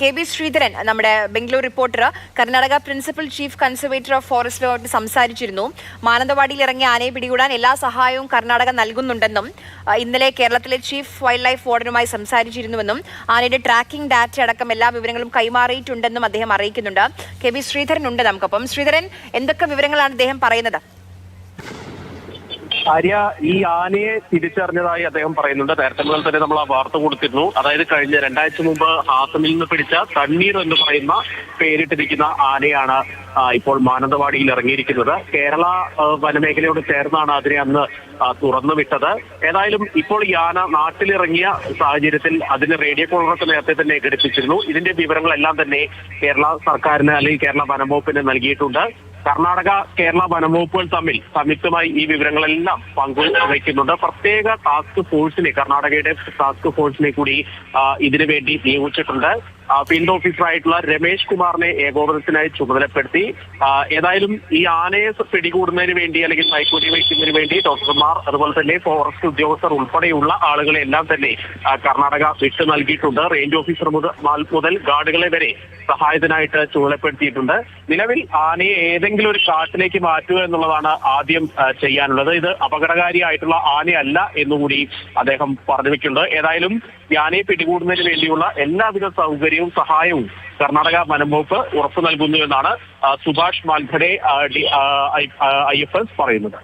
K B Sreedharan, നമ്മുടെ Bengaluru reporter, Karnataka principal chief conservator of ഫോറസ്റ്റുമായിട്ട് സംസാരിച്ചിരുന്നു. മാനന്തവാടിയിൽ ഇറങ്ങിയ ആനയെ പിടികൂടാൻ എല്ലാ സഹായവും കർണാടക നൽകുന്നുണ്ടെന്നും ഇന്നലെ കേരളത്തിലെ ചീഫ് വൈൽഡ് ലൈഫ് വാർഡനുമായി സംസാരിച്ചിരുന്നുവെന്നും ആനയുടെ ട്രാക്കിംഗ് ഡാറ്റ അടക്കം എല്ലാ വിവരങ്ങളും കൈമാറിയിട്ടുണ്ടെന്നും അദ്ദേഹം അറിയിക്കുന്നുണ്ട്. കെ ബി ശ്രീധരൻ ഉണ്ട് നമുക്കൊപ്പം. ശ്രീധരൻ, എന്തൊക്കെ വിവരങ്ങളാണ് അദ്ദേഹം പറയുന്നത്? ആര്യ, ഈ ആനയെ തിരിച്ചറിഞ്ഞതായി അദ്ദേഹം പറയുന്നുണ്ട്. നേരത്തെ മുതൽ തന്നെ നമ്മൾ ആ വാർത്ത കൊടുത്തിരുന്നു. അതായത് കഴിഞ്ഞ 2 ആഴ്ച മുമ്പ് ഹാസനിൽ നിന്ന് പിടിച്ച തണ്ണീർ എന്ന് പറയുന്ന പേരിട്ടിരിക്കുന്ന ആനയാണ് ഇപ്പോൾ മാനന്തവാടിയിൽ ഇറങ്ങിയിരിക്കുന്നത്. കേരള വനമേഖലയോട് ചേർന്നാണ് അതിനെ അന്ന് തുറന്നു വിട്ടത്. ഏതായാലും ഇപ്പോൾ ഈ ആന നാട്ടിലിറങ്ങിയ സാഹചര്യത്തിൽ അതിന് റേഡിയോ കോളറൊക്കെ നേരത്തെ തന്നെ ഘടിപ്പിച്ചിരുന്നു. ഇതിന്റെ വിവരങ്ങളെല്ലാം തന്നെ കേരള സർക്കാരിന് അല്ലെങ്കിൽ കേരള വനംവകുപ്പിന് നൽകിയിട്ടുണ്ട്. കർണാടക കേരള വനംവകുപ്പുകൾ തമ്മിൽ സംയുക്തമായി ഈ വിവരങ്ങളെല്ലാം പങ്കുവയ്ക്കുന്നുണ്ട്. പ്രത്യേക ടാസ്ക് ഫോഴ്സിനെ, കർണാടകയുടെ ടാസ്ക് ഫോഴ്സിനെ കൂടി ഇതിനു വേണ്ടി നിയോഗിച്ചിട്ടുണ്ട്. ഫീൽഡ് ഓഫീസറായിട്ടുള്ള രമേശ് കുമാറിനെ ഏകോപനത്തിനായി ചുമതലപ്പെടുത്തി. ഏതായാലും ഈ ആനയെ പിടികൂടുന്നതിന് വേണ്ടി അല്ലെങ്കിൽ കൈക്കൂലി വയ്ക്കുന്നതിന് വേണ്ടി ഡോക്ടർമാർ, അതുപോലെ തന്നെ ഫോറസ്റ്റ് ഉദ്യോഗസ്ഥർ ഉൾപ്പെടെയുള്ള ആളുകളെ എല്ലാം തന്നെ കർണാടക വിട്ടു നൽകിയിട്ടുണ്ട്. റേഞ്ച് ഓഫീസർ മുതൽ ഗാർഡുകളെ വരെ സഹായത്തിനായിട്ട് ചുമതലപ്പെടുത്തിയിട്ടുണ്ട്. നിലവിൽ ആനയെ ഏതെങ്കിലും ഒരു കാട്ടിലേക്ക് മാറ്റുക എന്നുള്ളതാണ് ആദ്യം ചെയ്യാനുള്ളത്. ഇത് അപകടകാരിയായിട്ടുള്ള ആനയല്ല എന്നുകൂടി അദ്ദേഹം പറഞ്ഞു വെക്കുന്നുണ്ട്. ഏതായാലും ഈ ആനയെ പിടികൂടുന്നതിന് വേണ്ടിയുള്ള എല്ലാവിധ സൗകര്യവും സഹായവും കർണാടക വനംവകുപ്പ് ഉറപ്പു നൽകുന്നു എന്നാണ് സുഭാഷ് മാൽഖഡെ IFS പറയുന്നത്.